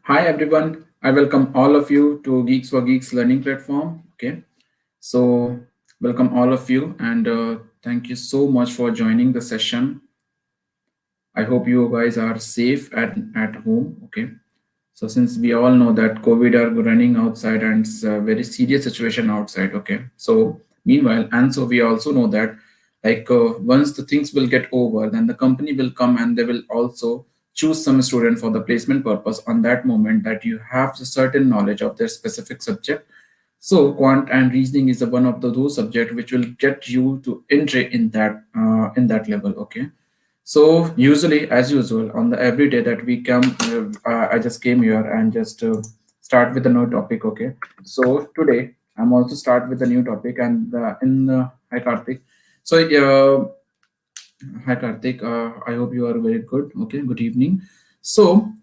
Hi everyone, I welcome all of you to Geeks for Geeks learning platform. Okay, so welcome all of you and thank you so much for joining the session. I hope you guys are safe at home. Okay, so since we all know that COVID are running outside and it's a very serious situation outside. Okay, so meanwhile, and so we also know that once the things will get over, then the company will come and they will also choose some student for the placement purpose on that moment that you have a certain knowledge of their specific subject. So quant and reasoning is the one of those subject which will get you to entry in that level. Okay, so usually, as usual, on the every day that we come, I just came here and just start with a new topic. Okay, so today I'm also start with a new topic, and hi Karthik. So hi Karthik, I hope you are very good. Okay, good evening. So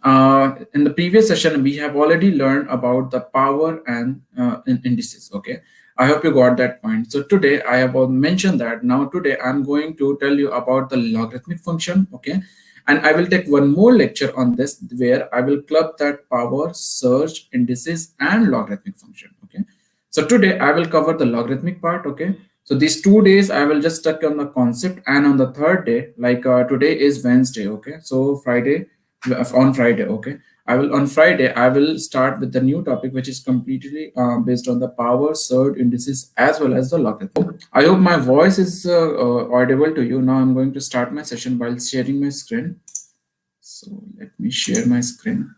in the previous session, we have already learned about the power and indices. Okay, I hope you got that point. So today I have mentioned that now today I'm going to tell you about the logarithmic function. Okay, and I will take one more lecture on this where I will club that power, surge, indices, and logarithmic function. Okay, so today I will cover the logarithmic part. Okay, so these 2 days I will just stuck on the concept, and on the third day, today is Wednesday. Okay, so on Friday. Okay, on Friday I will start with the new topic which is completely based on the power, surge, indices, as well as the logarithm. I hope my voice is audible to you. Now I'm going to start my session while sharing my screen. So let me share my screen.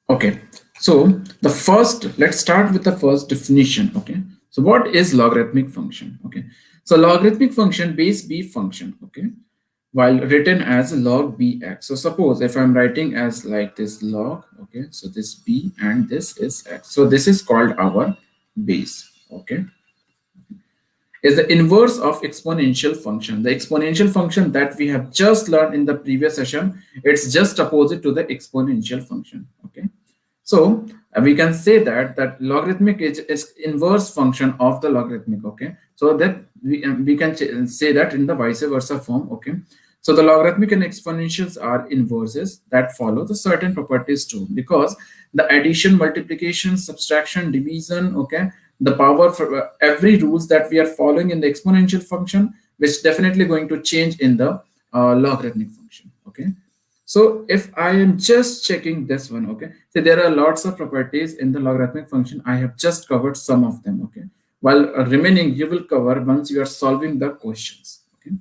Okay, so let's start with the first definition. Okay, so what is logarithmic function? Okay, so logarithmic function base b function. Okay, while written as log bx. So suppose if I'm writing as like this log. Okay, so this b and this is x. So this is called our base. Okay, is the inverse of exponential function. The exponential function that we have just learned in the previous session, it's just opposite to the exponential function. Okay, so we can say that logarithmic is inverse function of the logarithmic. Okay, so that we can say that in the vice versa form. Okay, so the logarithmic and exponentials are inverses that follow the certain properties too, because the addition, multiplication, subtraction, division, okay, the power for every rules that we are following in the exponential function, which definitely going to change in the logarithmic function. Okay, so if I am just checking this one, okay, so there are lots of properties in the logarithmic function. I have just covered some of them. Okay, while remaining you will cover once you are solving the questions. Okay,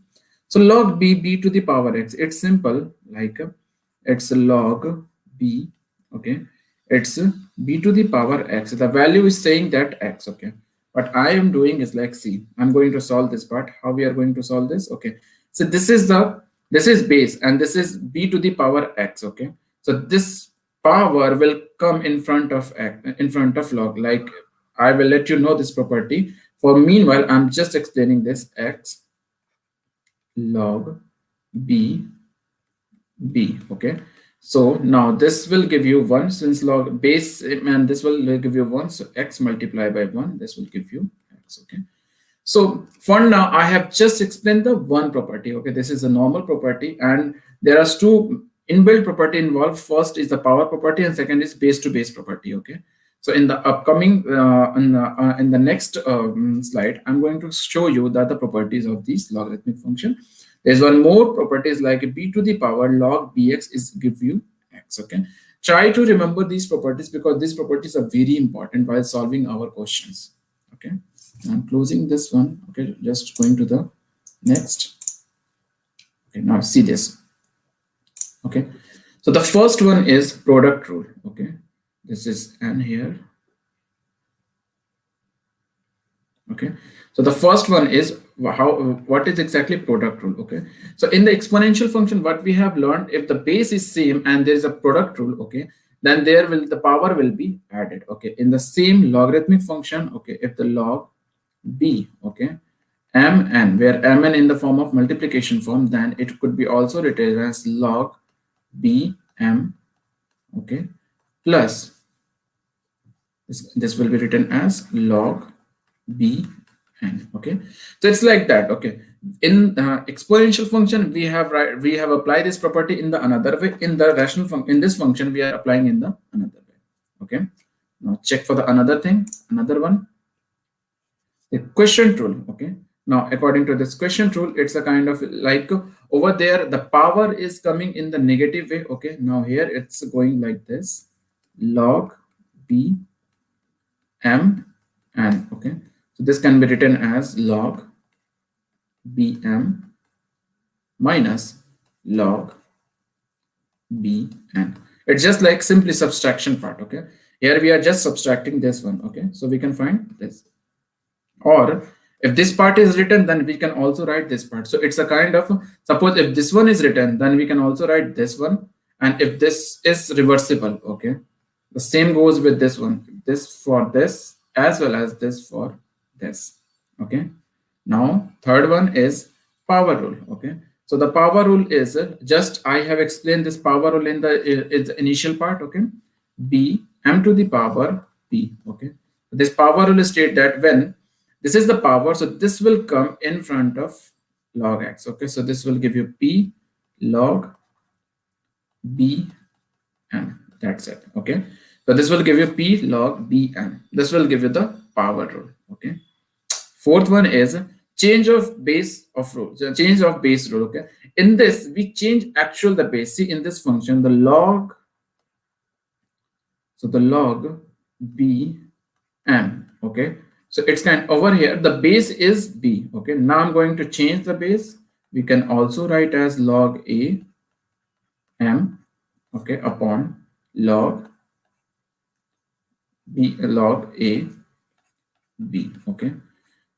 so log b to the power x, it's simple, it's log b. Okay, it's b to the power x. The value is saying that x. Okay, what I am doing is like, see, I'm going to solve this part. How we are going to solve this? Okay, so this is base and this is b to the power x. Okay, so this power will come in front of x, in front of log. Like, I will let you know this property. For meanwhile, I'm just explaining this x log b. Okay, so now this will give you 1 since log base, and this will give you 1. So x multiplied by 1, this will give you x. Okay, so for now I have just explained the one property. Okay, this is a normal property, and there are two inbuilt property involved. First is the power property, and second is base to base property. Okay, so in the upcoming in the next slide, I'm going to show you that the properties of these logarithmic function. There's one more properties like b to the power log bx is give you x. Okay, try to remember these properties because these properties are very important while solving our questions. Okay, I'm closing this one. Okay, just going to the next. Okay, now see this. Okay, so the first one is product rule. Okay, this is n here. Okay, so the first one is what is exactly product rule. Okay, so in the exponential function, what we have learned, if the base is same and there is a product rule, okay, then the power will be added. Okay, in the same logarithmic function, okay, if the log b, okay, mn, where mn in the form of multiplication form, then it could be also written as log bm, okay, plus this will be written as log b n. Okay, so it's like that. Okay, In exponential function, we have applied this property in the another way. In the rational function, in this function, we are applying in the another way. Okay. Now check for the another thing, another one, the quotient rule. Okay. Now according to this quotient rule, it's a kind of like over there the power is coming in the negative way. Okay. Now here it's going like this, log b m n. Okay. So this can be written as log bm minus log bn. It's just like simply subtraction part. Okay, here we are just subtracting this one. Okay, so we can find this, or if this part is written, then we can also write this part. So it's a kind of, suppose if this one is written, then we can also write this one, and if this is reversible, okay, the same goes with this one, this for this as well as this for this. Okay, now third one is power rule. Okay, so the power rule is just, I have explained this power rule in the initial part. Okay, b m to the power p. Okay, this power rule state that when this is the power, so this will come in front of log x. Okay, so this will give you p log b m. That's it. Okay, so this will give you p log b m. This will give you the power rule. Okay, fourth one is change of base of rule. So change of base rule. Okay, in this we change actual the base. See, in this function the log, so the log b m. Okay, so it's kind over here the base is b. Okay, now I'm going to change the base. We can also write as log a m, okay, upon log b log a b. Okay,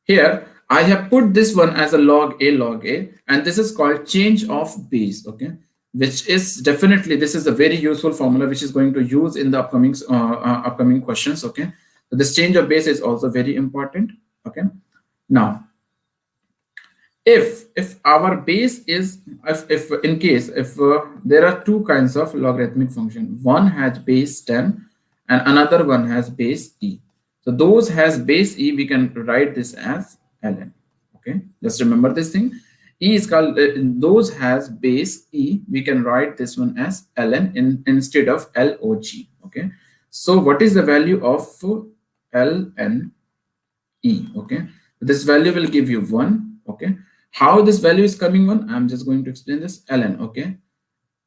here I have put this one as a log a, and this is called change of base. Okay, which is definitely, this is a very useful formula which is going to use in the upcoming questions. Okay, so this change of base is also very important. Okay, now if our base is, if in case if there are two kinds of logarithmic function, one has base 10 and another one has base e. So those has base e, we can write this as ln. Okay, just remember this thing, e is called those has base e, we can write this one as ln instead of log. Okay, so what is the value of ln e? Okay, this value will give you 1. Okay, how this value is coming 1, I'm just going to explain this. Ln, okay,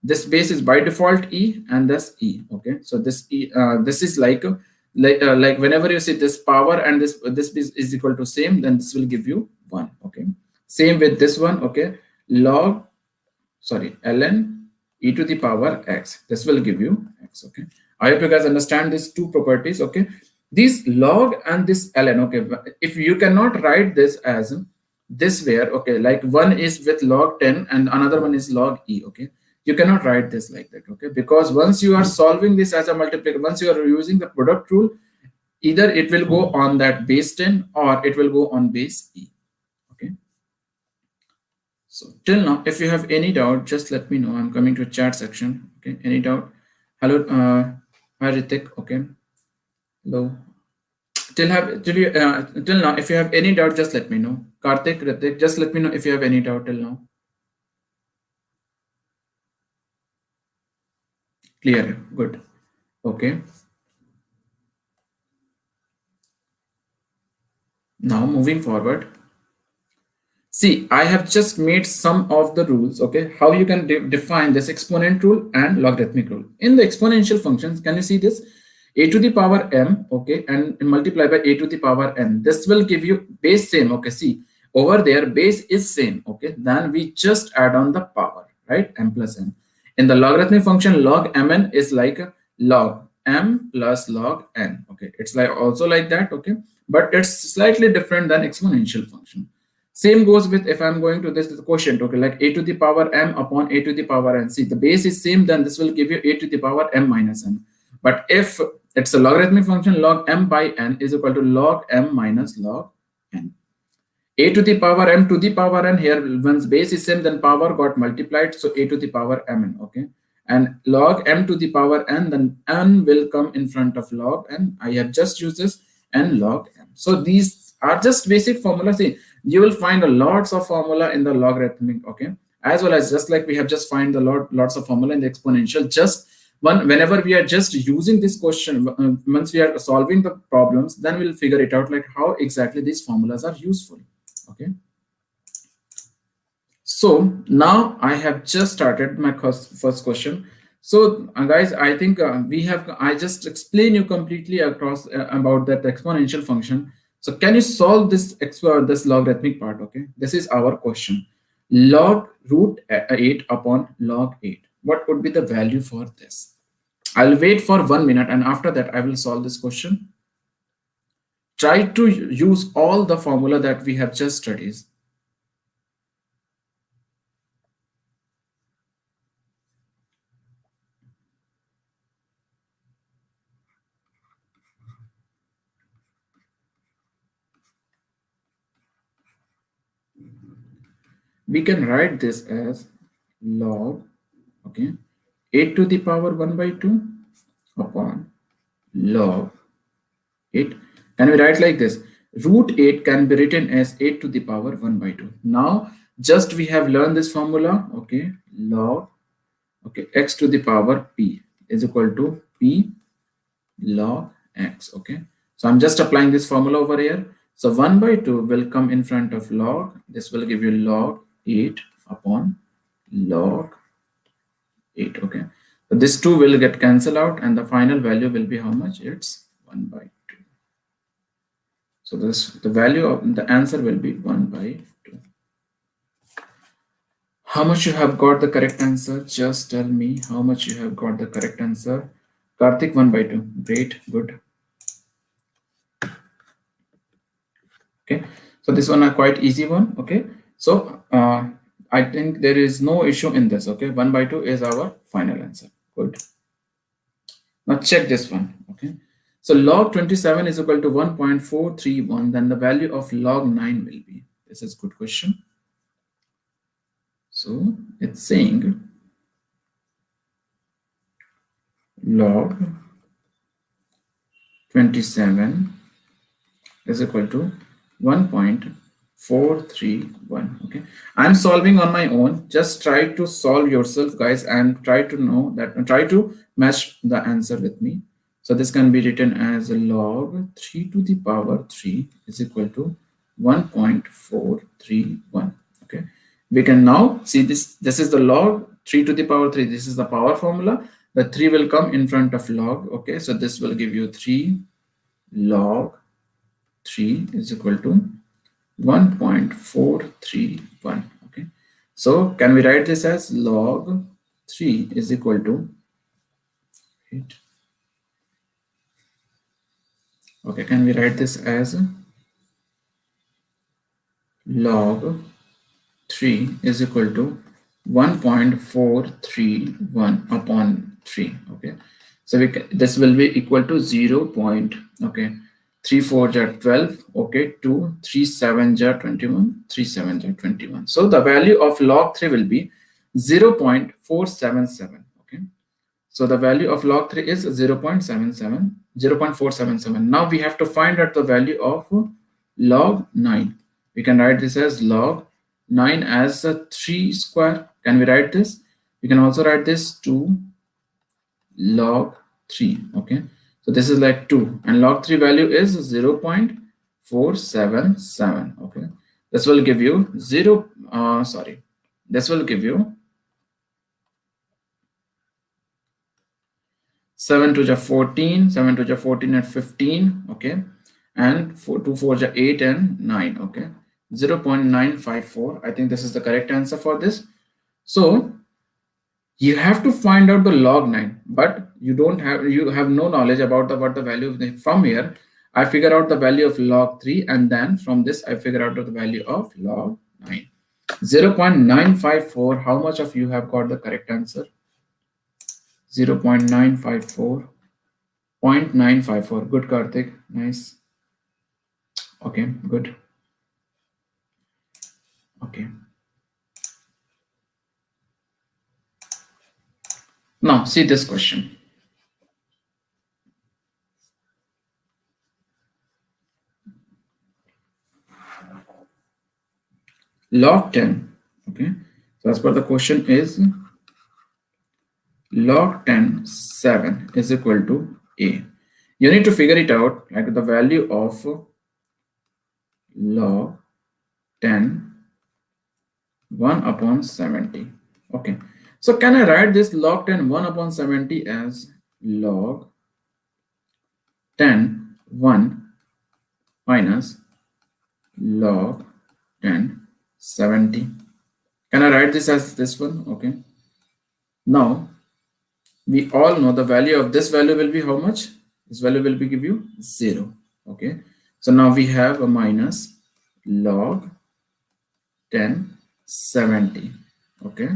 this base is by default e and this e. Okay, so this e, this is like whenever you see this power and this base is equal to same, then this will give you 1. Okay, same with this one. Okay, ln e to the power x, this will give you x. Okay, I hope you guys understand these two properties. Okay, this log and this ln. Okay, if you cannot write this as this where, okay, like one is with log 10 and another one is log e. Okay, you cannot write this like that. Okay, because once you are solving this as a multiplier, once you are using the product rule, either it will go on that base 10 or it will go on base e. Okay, so till now, if you have any doubt, just let me know. I'm coming to chat section. Okay, any doubt? Hello, hi Ritik. Okay, hello. Till now, if you have any doubt, just let me know. Karthik, Ritik, just let me know if you have any doubt till now. Clear, good. Okay. Now moving forward. See, I have just made some of the rules. Okay, how you can define this exponent rule and logarithmic rule. In the exponential functions, can you see this? A to the power m, okay, and multiply by a to the power n. This will give you base same. Okay, see over there base is same. Okay, then we just add on the power, right? M plus n. In the logarithmic function, log mn is like log m plus log n. Okay, it's like also like that. Okay, but it's slightly different than exponential function. Same goes with if I'm going to this quotient. Okay, like a to the power m upon a to the power n. See, the base is same, then this will give you a to the power m minus n. But if it's a logarithmic function, log m by n is equal to log m minus log n. A to the power m to the power n, here once base is same, then power got multiplied, so a to the power mn. Okay, and log m to the power n, then n will come in front of log n. I have just used this n log m. So these are just basic formulas. See, You will find a lots of formula in the logarithmic, okay, as well as just like we have just find the lots of formula in the exponential. Just whenever we are just using this question, once we are solving the problems, then we'll figure it out like how exactly these formulas are useful. Okay. So now I have just started my first question. So guys, I think I just explain you completely across about that exponential function. So can you solve this logarithmic part? Okay, this is our question. Log root 8 upon log 8. What would be the value for this? I'll wait for 1 minute, and after that I will solve this question. Try to use all the formula that we have just studied. We can write this as log, okay, 8 to the power 1 by 2 upon log 8. Can we write like this? Root 8 can be written as 8 to the power 1 by 2. Now, just we have learned this formula, okay, log, okay, x to the power p is equal to p log x, okay. So I'm just applying this formula over here. So 1 by 2 will come in front of log. This will give you log 8 upon log 8, okay. So this 2 will get cancelled out, and the final value will be how much? It's 1 by 2. So the value of the answer will be 1 by 2. How much you have got the correct answer? Just tell me how much you have got the correct answer. Karthik, 1 by 2. Great, good. Okay, so this one a quite easy one. Okay, so I think there is no issue in this. Okay, 1 by 2 is our final answer. Good. Now check this one. Okay, so log 27 is equal to 1.431. Then the value of log 9 will be. This is good question. So it's saying log 27 is equal to 1.431. Okay, I'm solving on my own. Just try to solve yourself, guys, and try to know that, try to match the answer with me. So this can be written as log 3 to the power 3 is equal to 1.431. Okay, we can now see this. This is the log 3 to the power 3. This is the power formula. The 3 will come in front of log. Okay, so this will give you 3 log 3 is equal to 1.431. Okay, so can we write this as log 3 is equal to 8? Okay, can we write this as log 3 is equal to 1.431 upon 3? Okay, so this will be equal to 0. Okay, 3 4 are 12. Okay, 2 3 7 are 21. 3 7 are 21. So the value of log 3 will be 0.477. Okay, so the value of log 3 is 0.477. Now we have to find out the value of log 9. We can write this as log 9 as 3 square. Can we write this? We can also write this 2 log 3. Okay, so this is like 2, and log 3 value is 0.477. Okay, this will give you this will give you 7 to the 14, 7 to the 14 and 15. Okay, and 4 to 4 the 8 and 9. Okay, 0.954. I think this is the correct answer for this. So you have to find out the log 9, but you have no knowledge about what the value of from here. I figure out the value of log 3, and then from this I figure out the value of log 9. 0.954. How much of you have got the correct answer? 0.954. 0.954. Good, Karthik. Nice. Okay, good. Okay. Now see this question. log 10. Okay, so as per the question is log 10 7 is equal to a. You need to figure it out, like the value of log 10 1 upon 70. Okay, so can I write this log 10 1 upon 70 as log 10 1 minus log 10 70? Can I write this as this one? Okay, now we all know the value of this value will be how much? This value will be give you 0. Okay, so now we have a minus log 10 70. Okay,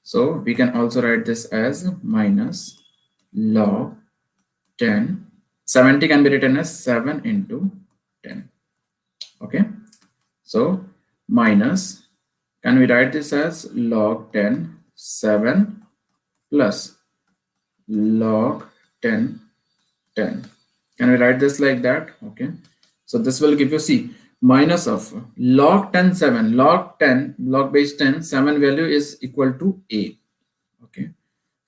so we can also write this as minus log 10 70 can be written as 7 into 10. Okay, so minus, can we write this as log 10 7 plus log 10 10? Can we write this like that? Okay, so this will give you, see, minus of log 10 7, log 10 log base 10 7 value is equal to a. Okay,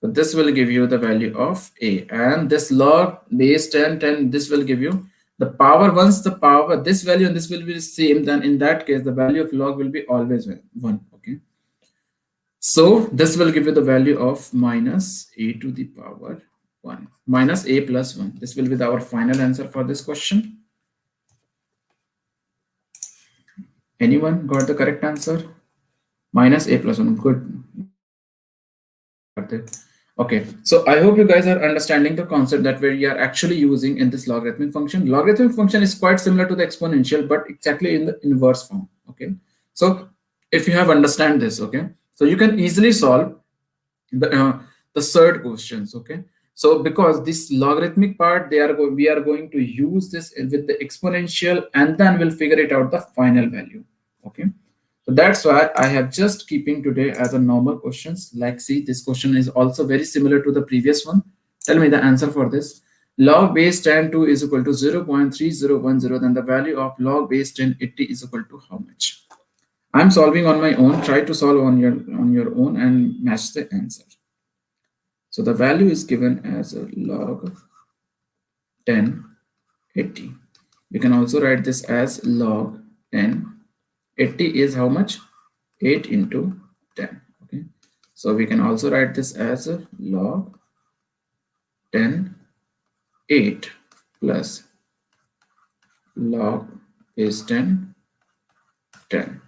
so this will give you the value of a, and this log base 10 10, this will give you the power. Once the power, this value and this will be the same, then in that case the value of log will be always 1. Okay, so this will give you the value of minus a to the power 1, minus a plus 1. This will be our final answer for this question. Anyone got the correct answer? Minus a plus 1. Good. Okay, so I hope you guys are understanding the concept that we are actually using in this logarithmic function. Logarithmic function is quite similar to the exponential, but exactly in the inverse form. Okay, so if you have understand this, okay, so you can easily solve the third questions. Okay, so because this logarithmic part, we are going to use this with the exponential, and then we'll figure it out the final value. Okay, so that's why I have just keeping today as a normal questions. Like, see, this question is also very similar to the previous one. Tell me the answer for this. Log base 10 2 is equal to 0.3010. Then the value of log base 1080 is equal to how much? I'm solving on my own. Try to solve on your own and match the answer. So the value is given as a log 1080. You can also write this as log 10. 80 is how much? 8 into 10. Okay, so we can also write this as a log 10 8 plus log base 10 10.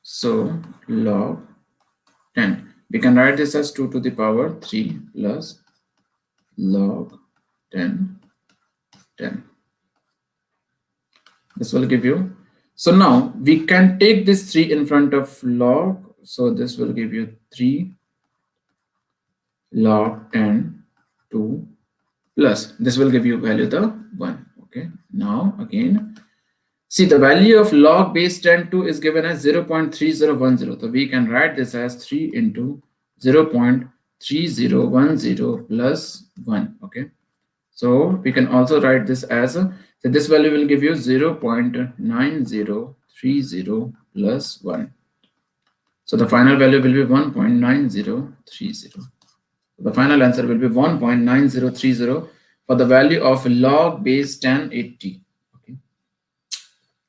So log 10, we can write this as 2 to the power 3 plus log 10 10. This will give you, so now we can take this 3 in front of log, so this will give you 3 log 10 2 plus this will give you value the 1. Okay, now again, see, the value of log base 10 2 is given as 0.3010, so we can write this as 3 into 0.3010 plus 1. Okay, so we can also write this as so this value will give you 0.9030 plus 1. So the final value will be 1.9030. The final answer will be 1.9030 for the value of log base 1080. Okay,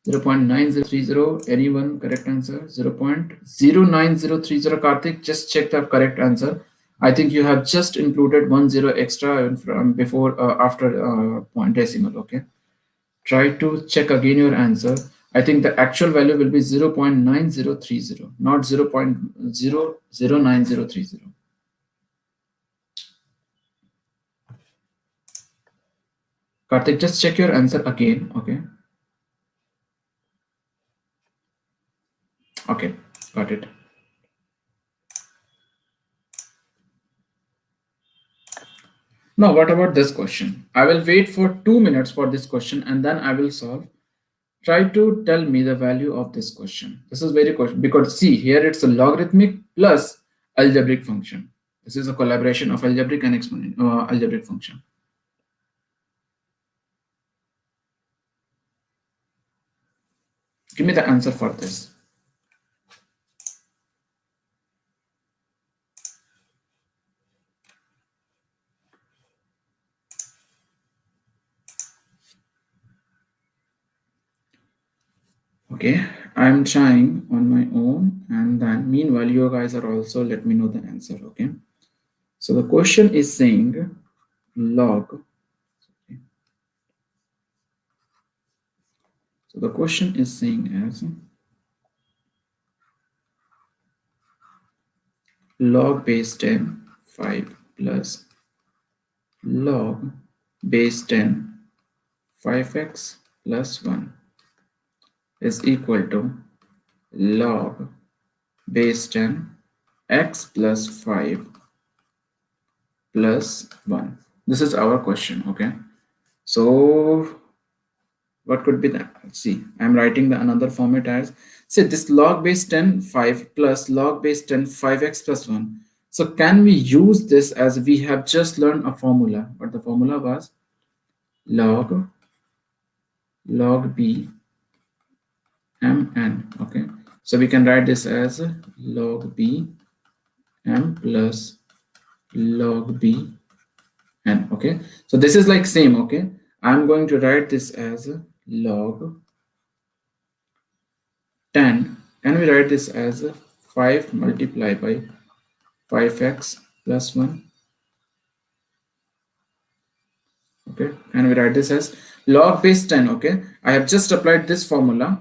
0.9030. Anyone correct answer? 0.09030. Karthik, just check the correct answer. I think you have just included 1 0 extra from before after point decimal. Okay, try to check again your answer. I think the actual value will be 0.9030, not 0.009030. Karthik, just check your answer again. Okay. Okay, got it. Now, what about this question? I will wait for 2 minutes for this question and then I will solve. Try to tell me the value of this question. This is very question because see here it's a logarithmic plus algebraic function. This is a collaboration of algebraic and exponential algebraic function. Give me the answer for this. Okay, I'm trying on my own, and then meanwhile you guys are also let me know the answer. Okay, so the question is saying log. So the question is saying as log base 10 5 plus log base 10 5x plus 1 is equal to log base 10 x plus 5 plus 1. This is our question. Okay, so what could be that? Let's see, I'm writing the another format as, say, this log base 10 5 plus log base 10 5x plus 1. So can we use this as we have just learned a formula, but the formula was log b mn. Okay, so we can write this as log b m plus log b n. Okay, so this is like same. Okay, I'm going to write this as log 10, and we write this as 5 multiplied by 5x plus 1. Okay, and we write this as log base 10. Okay, I have just applied this formula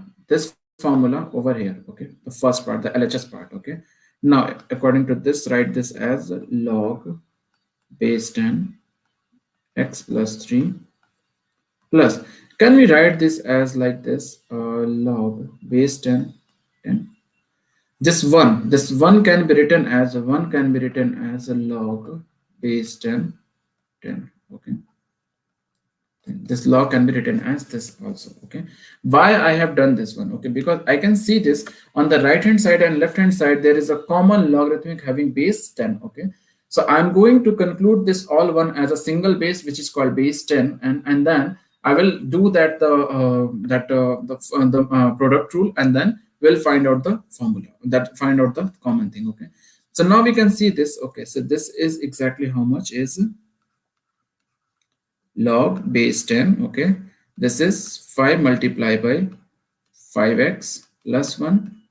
over here. Okay, the first part, the LHS part. Okay, now according to this, write this as log base 10 x plus 3 plus, can we write this as like this, log base 10 10. This one can be written as a log base 10 10. Okay, this log can be written as this also. Okay, why I have done this one? Okay, because I can see this on the right hand side and left hand side there is a common logarithmic having base 10. Okay, so I'm going to conclude this all one as a single base, which is called base 10, and then I will do that the product rule, and then we'll find out the formula, that find out the common thing. Okay, so now we can see this. Okay, so this is exactly how much is log base 10. Okay, this is 5 multiplied by 5x plus 1.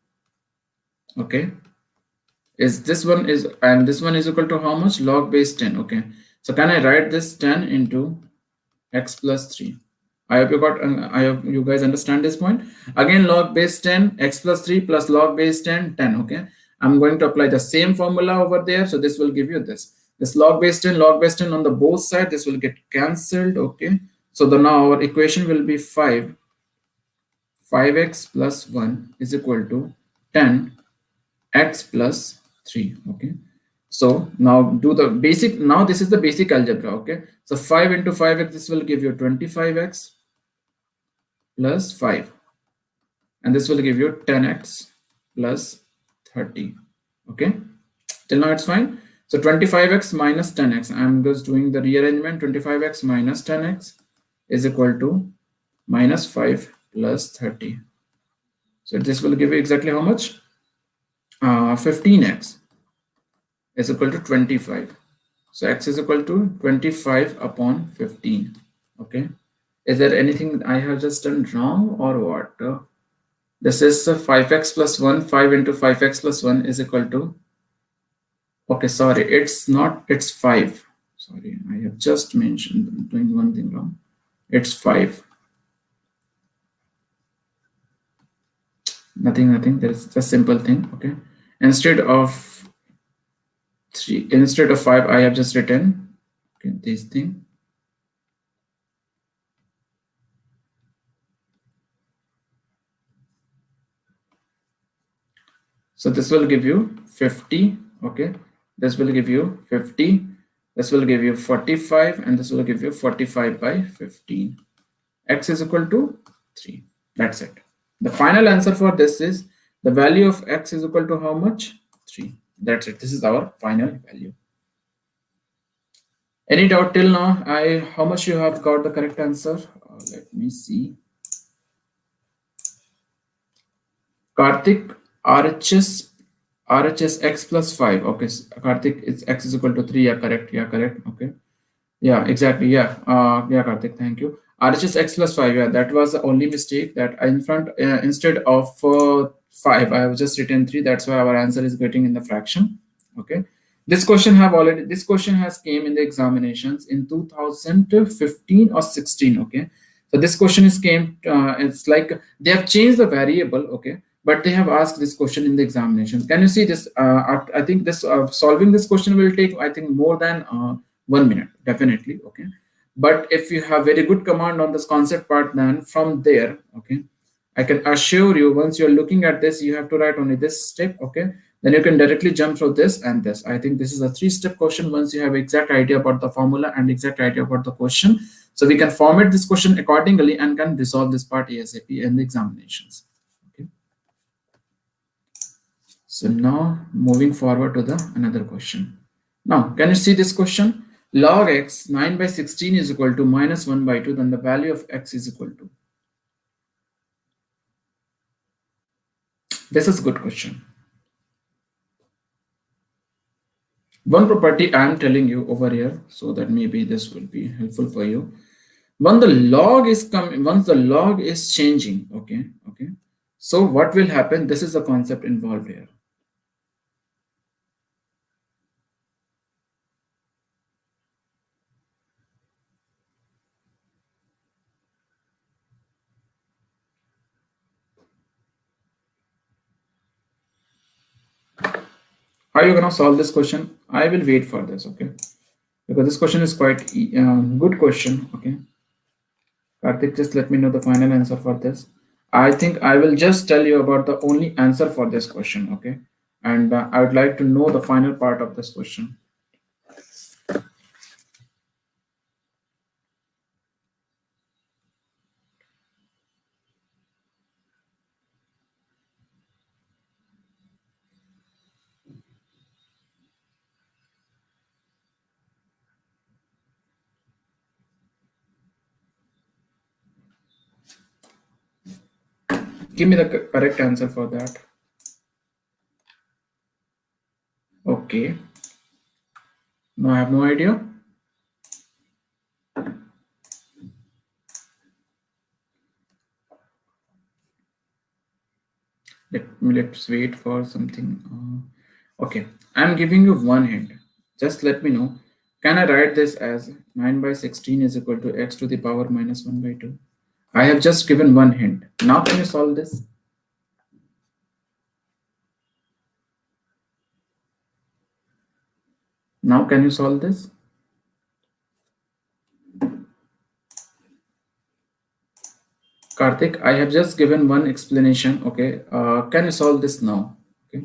Okay, is this one is, and this one is equal to how much? Log base 10. Okay, so can I write this 10 into x plus 3? I hope you got, I hope you guys understand this point. Again, log base 10 x plus 3 plus log base 10 10. Okay, I'm going to apply the same formula over there, so this will give you this log base 10 on the both side, this will get cancelled. Okay, so the now our equation will be 5x plus 1 is equal to 10 x plus 3. Okay, so now do the basic, now this is the basic algebra. Okay, so 5 into 5x, this will give you 25x plus 5, and this will give you 10x plus 30. Okay, till now it's fine. So 25x minus 10x, I'm just doing the rearrangement. 25x minus 10x is equal to minus 5 plus 30. So this will give you exactly how much? 15x is equal to 25. So x is equal to 25 upon 15. Okay, is there anything I have just done wrong or what? This is 5x plus 1. 5 into 5x plus 1 is equal to, okay, sorry, it's not, it's 5. Sorry, I have just mentioned, I'm doing one thing wrong. It's 5. Nothing, there's a simple thing. Okay, instead of 3, instead of 5, I have just written, okay, this thing. So this will give you 50. Okay, this will give you 50, this will give you 45, and this will give you 45 by 15. X is equal to 3. That's it. The final answer for this is the value of x is equal to how much? 3. That's it. This is our final value. Any doubt till now? How much you have got the correct answer? Let me see. Karthik, RHS x plus 5. Okay, Karthik, it's x is equal to 3. Yeah, correct. Yeah, correct. Okay. Yeah, exactly. Yeah. Yeah, Karthik, thank you. RHS x plus 5. Yeah, that was the only mistake that in front, instead of 5, I have just written 3. That's why our answer is getting in the fraction. Okay. This question has came in the examinations in 2015 or 16. Okay. So this question is came, it's like they have changed the variable. Okay. But they have asked this question in the examination. Can you see this? I think this solving this question will take, I think, more than 1 minute, definitely. Okay. But if you have very good command on this concept part, then from there, okay, I can assure you, once you're looking at this, you have to write only this step. Okay. Then you can directly jump through this and this. I think this is a 3-step question. Once you have exact idea about the formula and exact idea about the question, so we can format this question accordingly and can resolve this part ASAP in the examinations. Okay. So now moving forward to the another question. Now, can you see this question? Log x 9 by 16 is equal to minus 1 by 2, then the value of x is equal to. This is a good question. One property I am telling you over here, so that maybe this will be helpful for you. When the log is coming, once the log is changing, okay. So what will happen? This is the concept involved here. How are you gonna solve this question? I will wait for this, okay? Because this question is quite good question, okay? Karthik, just let me know the final answer for this. I think I will just tell you about the only answer for this question, okay? And I would like to know the final part of this question. Give me the correct answer for that. Okay. No, I have no idea. Let's wait for something. Okay, I'm giving you one hint. Just let me know. Can I write this as 9 by 16 is equal to x to the power minus 1 by 2? I have just given one hint. Now can you solve this? Now can you solve this? Karthik, I have just given one explanation. Okay, can you solve this now? Okay,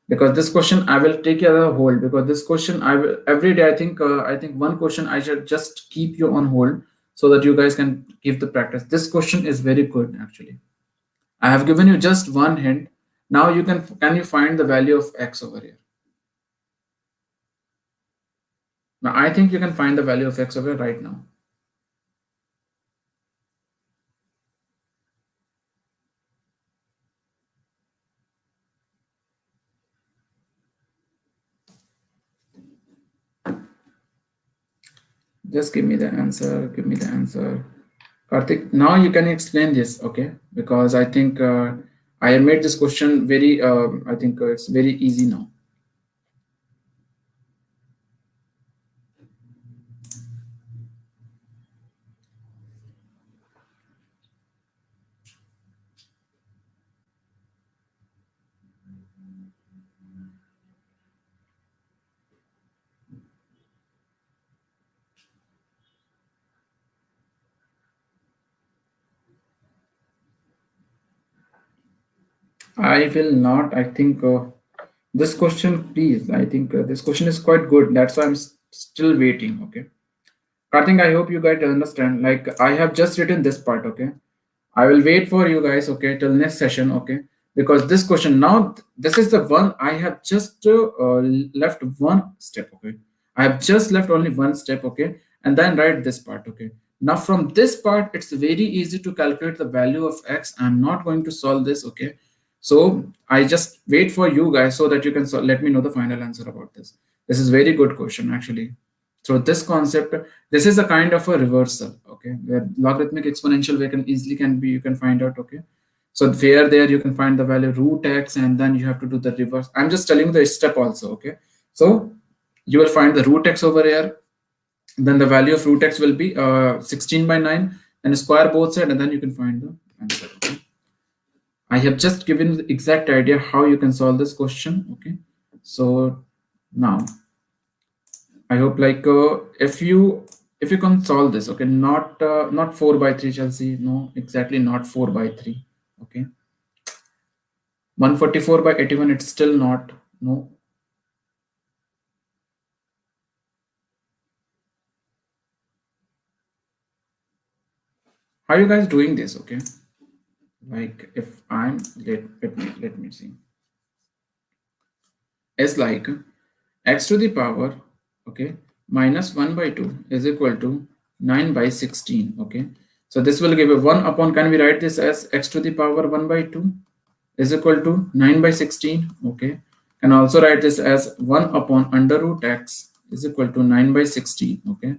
because this question I will take you on hold, because this question I will every day. I think one question I should just keep you on hold so that you guys can give the practice. This question is very good actually. I have given you just one hint. Now you can you find the value of x over here? Now I think you can find the value of x over here right now. Just give me the answer. Give me the answer. Karthik, now you can explain this, okay? Because I think I have made this question very, I think it's very easy now. I will not, I think this question, please, I think this question is quite good. That's why I'm still waiting, okay? Karthik, I hope you guys understand. Like I have just written this part, okay? I will wait for you guys, okay, till next session, okay? Because this question now, this is the one I have just left one step, okay? I have just left only one step, okay? And then write this part, okay? Now from this part, it's very easy to calculate the value of x. I'm not going to solve this, okay? So I just wait for you guys so that you can let me know the final answer about this. This is very good question actually. So this concept, this is a kind of a reversal, okay, where logarithmic exponential way can easily you can find out, okay. So where there you can find the value root x, and then you have to do the reverse. I'm just telling the step also, okay. So you will find the root x over here, then the value of root x will be 16 by 9, and square both sides, and then you can find the answer, okay. I have just given the exact idea how you can solve this question, okay. So now I hope like if you can solve this, okay, not 4 by 3, Chelsea, no, exactly not 4 by 3, okay. 144 by 81, it's still not, no. How are you guys doing this, okay? Like if I'm let me see. It's like x to the power, okay, minus 1 by 2 is equal to 9 by 16, okay. So this will give a 1 upon, can we write this as x to the power 1 by 2 is equal to 9 by 16, okay. Can also write this as 1 upon under root x is equal to 9 by 16, okay.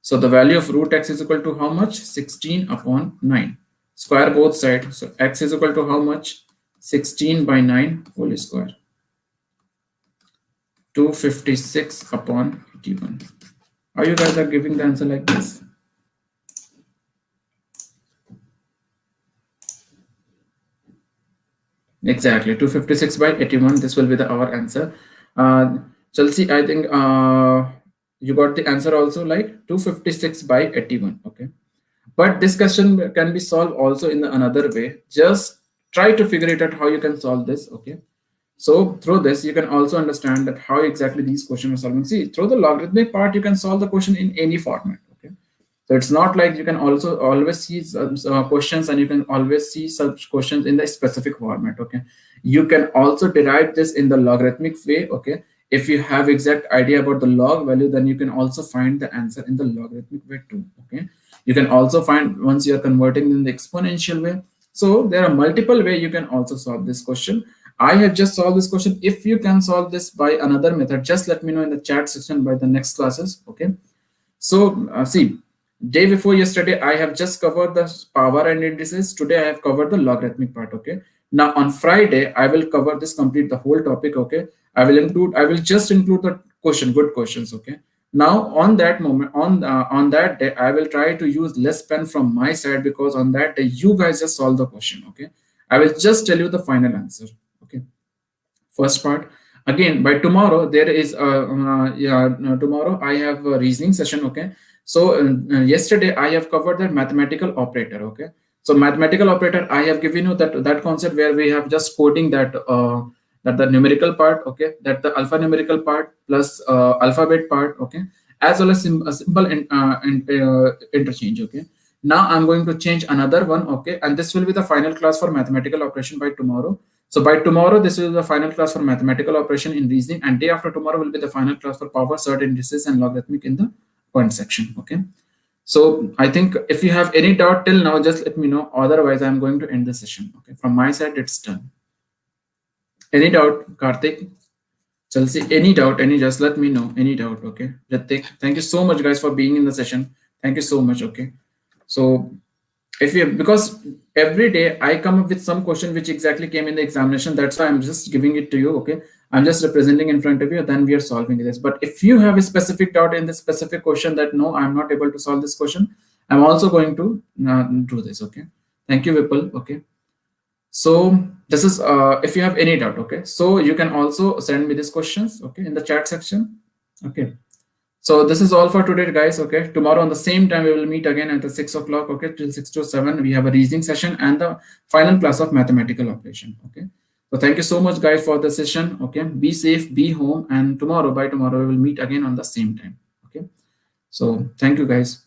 So the value of root x is equal to how much? 16 upon 9. Square both sides. So x is equal to how much? 16 by 9 whole square. 256 upon 81. How you guys are giving the answer like this? Exactly, 256 by 81. This will be our answer. Chelsea, I think you got the answer also, like 256 by 81. Okay. But this question can be solved also in another way. Just try to figure it out how you can solve this. Okay. So through this, you can also understand that how exactly these questions are solving. See, through the logarithmic part, you can solve the question in any format. Okay. So it's not like you can also always see questions, and you can always see such questions in the specific format. Okay. You can also derive this in the logarithmic way. Okay. If you have exact idea about the log value, then you can also find the answer in the logarithmic way too. Okay. You can also find once you are converting in the exponential way. So there are multiple ways you can also solve this question. I have just solved this question. If you can solve this by another method, just let me know in the chat section by the next classes. Okay. So see, day before yesterday, I have just covered the power and indices. Today I have covered the logarithmic part. Okay. Now on Friday, I will cover this complete the whole topic. Okay. I will just include the good questions. Okay. Now on that moment, on that day, I will try to use less pen from my side, because on that day you guys just solve the question. Okay. I will just tell you the final answer. Okay. First part. Again, by tomorrow there is tomorrow I have a reasoning session. Okay. So yesterday I have covered the mathematical operator. Okay. So mathematical operator, I have given you that concept where we have just coding that that the numerical part, okay, that the alphanumerical part plus alphabet part, okay, as well as a simple interchange. Okay. Now I'm going to change another one. Okay. And this will be the final class for mathematical operation by tomorrow. So by tomorrow, this will be the final class for mathematical operation in reasoning, and day after tomorrow will be the final class for power, surd, indices, and logarithmic in the point section. Okay. So I think if you have any doubt till now, just let me know. Otherwise, I'm going to end the session. Okay. From my side, it's done. Any doubt, Karthik? Chelsea, any doubt, just let me know. Any doubt, okay? Ritik, thank you so much, guys, for being in the session. Thank you so much, okay? So if you, because every day I come up with some question which exactly came in the examination, that's why I'm just giving it to you. Okay, I'm just representing in front of you, then we are solving this. But if you have a specific doubt in this specific question that no, I'm not able to solve this question, I'm also going to do this. Okay, thank you, Vipul. Okay, so this is if you have any doubt. Okay, so you can also send me these questions, okay, in the chat section. Okay. So this is all for today, guys. Okay. Tomorrow on the same time, we will meet again at the 6 o'clock. Okay. Till 6 to 7, we have a reasoning session and the final class of mathematical operation. Okay. So thank you so much, guys, for the session. Okay. Be safe, be home. And by tomorrow, we will meet again on the same time. Okay. So thank you, guys.